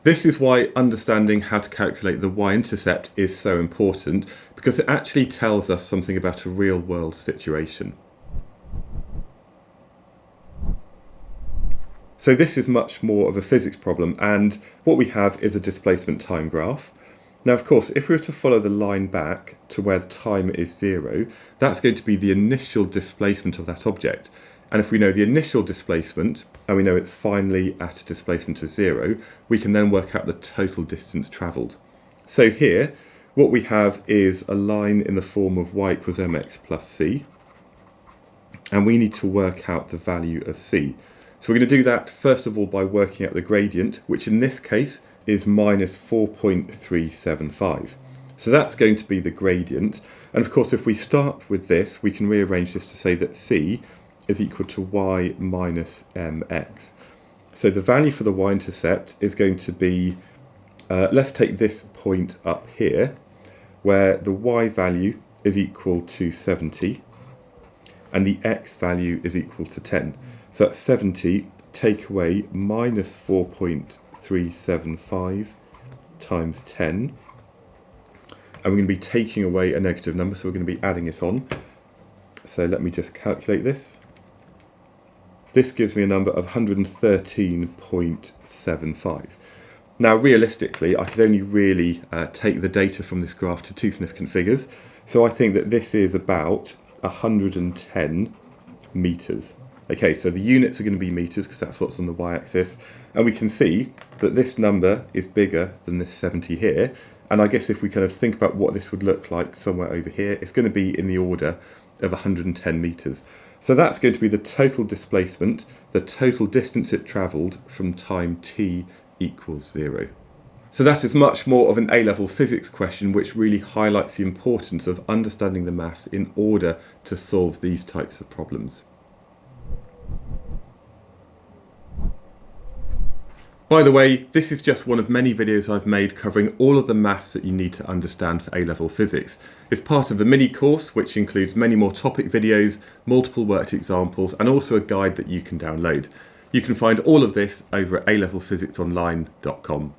This is why understanding how to calculate the y-intercept is so important, because it actually tells us something about a real-world situation. So this is much more of a physics problem, and what we have is a displacement time graph. Now, of course, if we were to follow the line back to where the time is 0, that's going to be the initial displacement of that object. And if we know the initial displacement, and we know it's finally at a displacement of 0, we can then work out the total distance travelled. So here, what we have is a line in the form of y equals mx plus c, and we need to work out the value of c. So we're going to do that first of all by working out the gradient, which in this case is minus 4.375. So that's going to be the gradient. And of course, if we start with this, we can rearrange this to say that c is equal to y minus mx. So the value for the y-intercept is going to be, let's take this point up here, where the y value is equal to 70, and the x value is equal to 10. So that's 70 take away minus 4.375 times 10. And we're going to be taking away a negative number, so we're going to be adding it on. So let me just calculate this. This gives me a number of 113.75. Now, realistically, I could only really take the data from this graph to two significant figures. So I think that this is about 110 meters. Okay, so the units are going to be meters because that's what's on the y-axis. And we can see that this number is bigger than this 70 here. And I guess if we kind of think about what this would look like somewhere over here, it's going to be in the order of 110 meters. So that's going to be the total displacement, the total distance it travelled from time t equals 0. So that is much more of an A-level physics question, which really highlights the importance of understanding the maths in order to solve these types of problems. By the way, this is just one of many videos I've made covering all of the maths that you need to understand for A-level physics. It's part of a mini course which includes many more topic videos, multiple worked examples, and also a guide that you can download. You can find all of this over at alevelphysicsonline.com.